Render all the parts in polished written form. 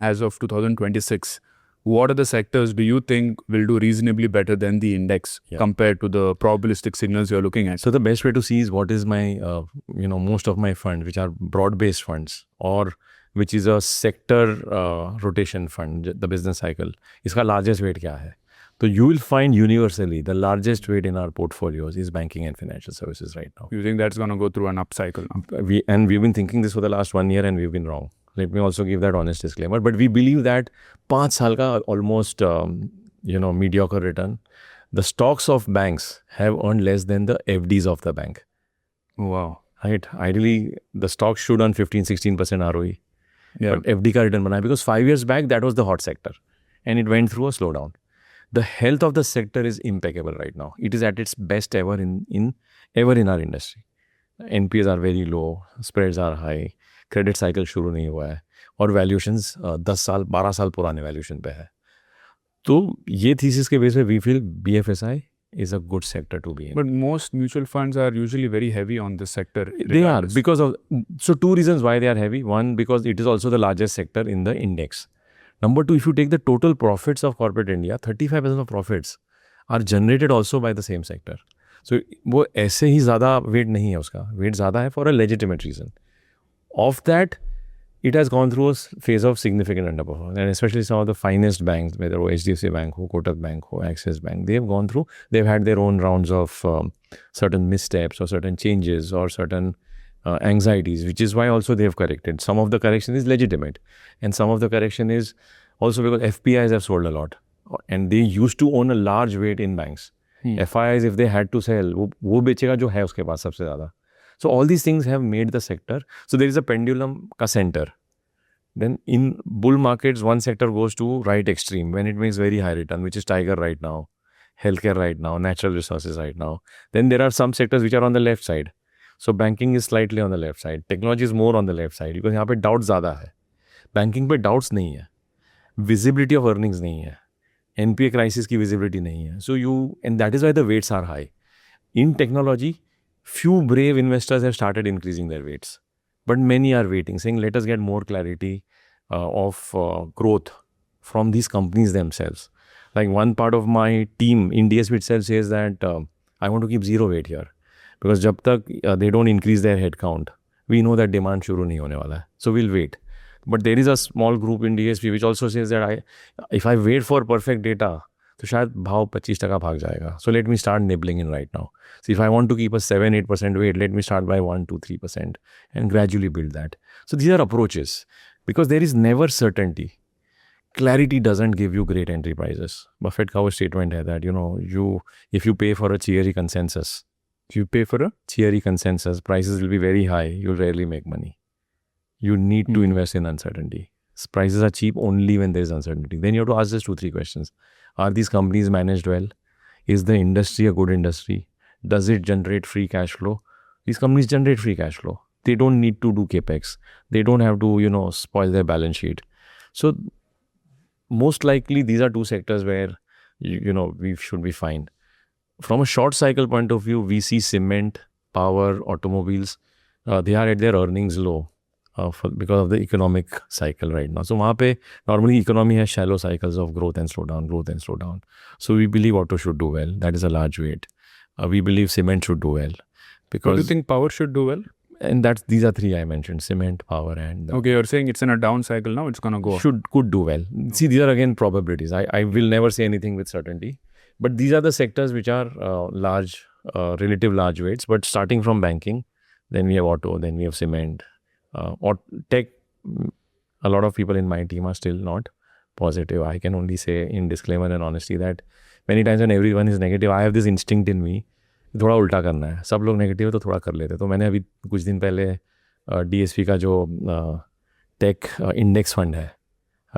as of 2026, what are the sectors do you think will do reasonably better than the index compared to the probabilistic signals you're looking at? So the best way to see is what is my, most of my funds, which are broad-based funds, or which is a sector rotation fund, the business cycle. Iska largest weight kya hai? So you will find universally the largest weight in our portfolios is banking and financial services right now. You think that's going to go through an upcycle now? We've been thinking this for the last 1 year and we've been wrong. Let me also give that honest disclaimer. But we believe that 5 saal ka almost mediocre return. The stocks of banks have earned less than the FDs of the bank. Wow. Right. Ideally, the stocks should earn 15-16% ROE. Yeah. But FD ka return bana hai because 5 years back that was the hot sector, and it went through a slowdown. The health of the sector is impeccable right now. It is at its best ever in our industry. NPAs are very low, spreads are high, credit cycle शुरू नहीं हुआ है, और valuations 10 साल 12 साल पुराने valuation पे है. तो ये thesis के base पे we feel BFSI is a good sector to be in. But most mutual funds are usually very heavy on this sector. They are because of, so 2 reasons why they are heavy. One, because it is also the largest sector in the index. Number 2, if you take the total profits of corporate India, 35% of profits are generated also by the same sector. So वो ऐसे ही ज़्यादा weight नहीं है उसका, weight ज़्यादा है for a legitimate reason. Of that, it has gone through a phase of significant underperformance, and especially some of the finest banks, whether HDFC Bank, Kotak Bank, Axis Bank, they've had their own rounds of certain missteps or certain changes or certain anxieties, which is why also they have corrected. Some of the correction is legitimate, and some of the correction is also because FPIs have sold a lot, and they used to own a large weight in banks. FIIs, if they had to sell, वो बेचेगा जो है उसके पास सबसे ज़्यादा. So all these things have made the sector. So there is a pendulum ka center. Then in bull markets, one sector goes to right extreme when it makes very high return, which is Tiger right now, healthcare right now, natural resources right now. Then there are some sectors which are on the left side. So banking is slightly on the left side. Technology is more on the left side because यहाँ पे doubts ज़्यादा है. Banking पे doubts नहीं है. Visibility of earnings नहीं है. NPA crisis की visibility नहीं है. So and that is why the weights are high. In technology, few brave investors have started increasing their weights, but many are waiting, saying let us get more clarity of growth from these companies themselves. Like one part of my team in DSP itself says that I want to keep zero weight here because जब तक they don't increase their headcount, we know that demand शुरू नहीं होने वाला है. So we'll wait. But there is a small group in DSP which also says that if I wait for perfect data, तो शायद भाव 25% भाग जाएगा. So let me start nibbling in right now. So if I want to keep a 7-8% weight, let me start by 1-2-3% and gradually build that. So these are approaches because there is never certainty. Clarity doesn't give you great entry prices. Buffett का वो statement है that if you pay for a cheery consensus, prices will be very high. You'll rarely make money. You need to invest in uncertainty. Prices are cheap only when there is uncertainty. Then you have to ask just 2-3 questions. Are these companies managed well? Is the industry a good industry? Does it generate free cash flow? These companies generate free cash flow. They don't need to do capex. They don't have to, spoil their balance sheet. So most likely these are 2 sectors where, we should be fine. From a short cycle point of view, we see cement, power, automobiles. They are at their earnings low. Because of the economic cycle right now. So वहाँ पे normally economy has shallow cycles of growth and slowdown. So we believe auto should do well. That is a large weight. We believe cement should do well. Because do you think power should do well? And these are 3 I mentioned: cement, power, and. Okay, you're saying it's in a down cycle now. It's gonna go. Could do well. See, these are again probabilities. I will never say anything with certainty. But these are the sectors which are large, relative large weights. But starting from banking, then we have auto, then we have cement. Or tech, a lot of people in my team are still not positive. I can only say in disclaimer and honesty that many times when everyone is negative, I have this instinct in me, थोड़ा उल्टा करना है. सब लोग negative है तो थोड़ा कर लेते. तो मैंने अभी कुछ दिन पहले DSP का जो टेक इंडेक्स फंड है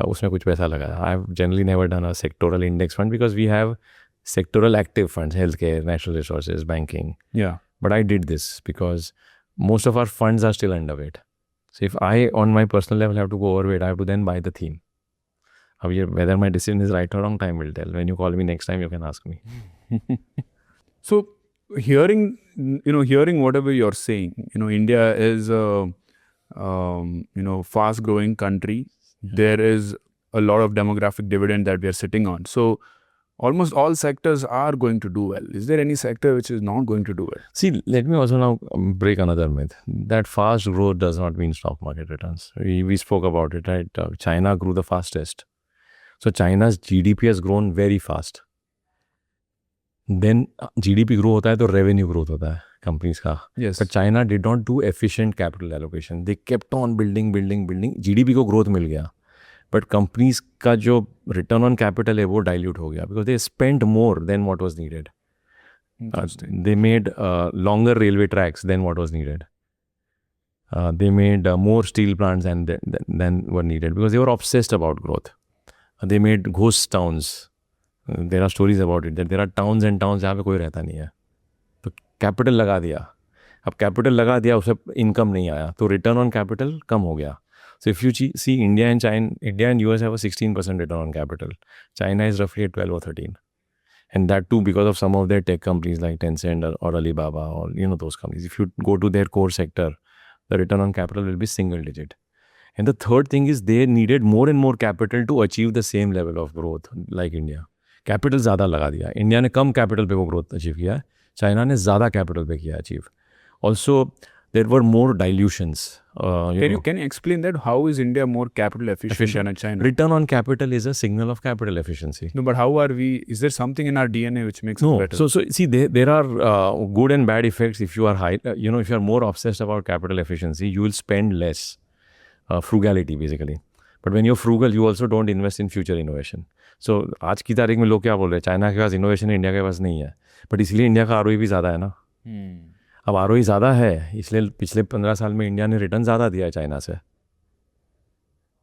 उसमें कुछ पैसा लगाया. I have generally never done a sectoral index fund because we have sectoral active funds, healthcare, natural resources, banking. Yeah. But I did this because most of our funds are still underweight. So if I, on my personal level, have to go overweight, I have to then buy the theme. Whether my decision is right or wrong, time will tell. When you call me next time, you can ask me. So hearing whatever you're saying, India is a, fast-growing country. There is a lot of demographic dividend that we are sitting on. So almost all sectors are going to do well. Is there any sector which is not going to do well? See, let me also now break another myth. That fast growth does not mean stock market returns. We spoke about it, right? China grew the fastest. So China's GDP has grown very fast. Then GDP grow hota hai to revenue growth hota hai companies ka. Yes. But China did not do efficient capital allocation. They kept on building. GDP को growth मिल गया. But companies का जो return on capital है वो dilute हो गया because they spent more than what was needed. They made longer railway tracks than what was needed. They made more steel plants than were needed because they were obsessed about growth. They made ghost towns. There are stories about it that there are towns and towns जहाँ पे कोई रहता नहीं है. तो capital लगा दिया. अब capital लगा दिया उसे income नहीं आया तो return on capital कम हो गया. So if you see India and US have a 16% return on capital. China is roughly at 12 or 13. And that too because of some of their tech companies like Tencent or Alibaba or those companies. If you go to their core sector, the return on capital will be single digit. And the third thing is they needed more and more capital to achieve the same level of growth like India. Capital ज़्यादा लगा दिया. India ने कम capital पे वो growth achieve किया. China ने ज़्यादा capital पे किया achieve. Also, there were more dilutions. Can you explain that? How is India more capital efficient than China? Return on capital is a signal of capital efficiency. No, but how are we? Is there something in our DNA which makes it better? So see, there are good and bad effects. If you are high, if you are more obsessed about capital efficiency, you will spend less. Frugality basically. But when you're frugal, you also don't invest in future innovation. So आज की तारीख में लोग क्या बोल रहे हैं? China के पास इनोवेशन है, इंडिया के पास नहीं है. बट इसलिए इंडिया का ROE भी ज़्यादा है ना. अब ROE ज़्यादा है इसलिए पिछले 15 साल में इंडिया ने रिटर्न ज़्यादा दिया है चाइना से.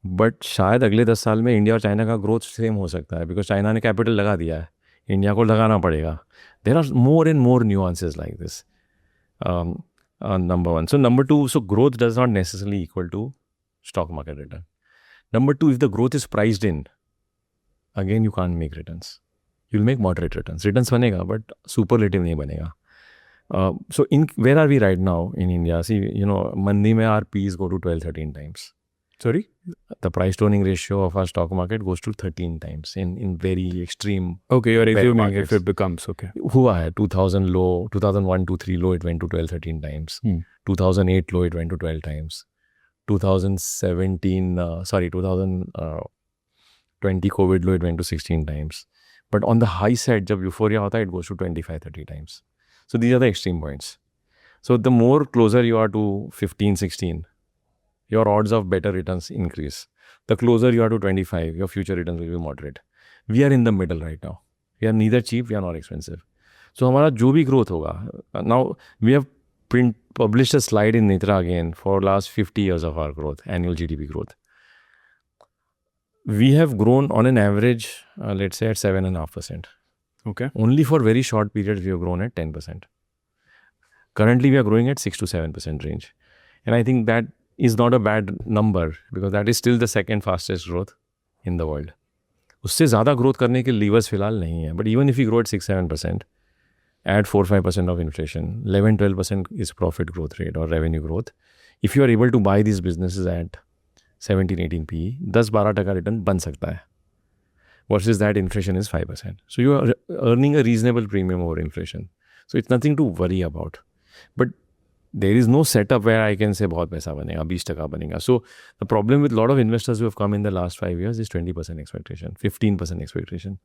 बट शायद अगले 10 साल में इंडिया और चाइना का ग्रोथ सेम हो सकता है बिकॉज चाइना ने कैपिटल लगा दिया है, इंडिया को लगाना पड़ेगा. There are more and more nuances like this. Number one. So number two, so growth does not necessarily equal to stock market return. Number two, if the growth is priced in, again you can't make returns. You'll make moderate returns. Returns बनेगा but superlative नहीं बनेगा. So where are we right now in India? See, मंदी में our P's go to 12-13 times. Sorry? The price to earning ratio of our stock market goes to 13 times in very extreme. Okay, you're assuming if it becomes okay. हुआ है 2000 low, 2001-2-3 low it went to 12-13 times. 2008 low it went to 12 times. 2020 COVID low it went to 16 times. But on the high side, जब euphoria होता है, it goes to 25-30 times. So these are the extreme points. So the more closer you are to 15-16, your odds of better returns increase. The closer you are to 25, your future returns will be moderate. We are in the middle right now. We are neither cheap, we are not expensive. So हमारा जो भी growth होगा, now we have published a slide in Nitra again for last 50 years of our growth, annual GDP growth. We have grown on an average, let's say at 7.5%. Okay. Only for very short periods we have grown at 10%. Currently we are growing at 6 to 7% range. And I think that is not a bad number because that is still the second fastest growth in the world. उससे ज़्यादा growth करने के levers फिलहाल नहीं है. But even if we grow at 6-7%, add 4-5% of inflation, 11-12% is profit growth rate or revenue growth. If you are able to buy these businesses at 17-18 PE, 10-12% return बन सकता है. Versus that inflation is 5%. So you are earning a reasonable premium over inflation. So it's nothing to worry about. But there is no setup where I can say बहुत पैसा बनेगा, 20% बनेगा. So the problem with a lot of investors who have come in the last 5 years is 20% expectation, 15% expectation.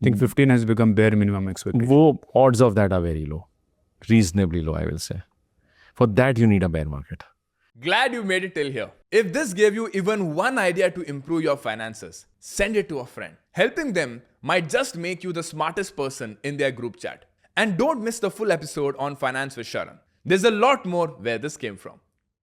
I think 15 has become bare minimum expectation. वो odds of that are very low. Reasonably low, I will say. For that, you need a bear market. Glad you made it till here. If this gave you even one idea to improve your finances, send it to a friend. Helping them might just make you the smartest person in their group chat. And don't miss the full episode on Finance with Sharan. There's a lot more where this came from.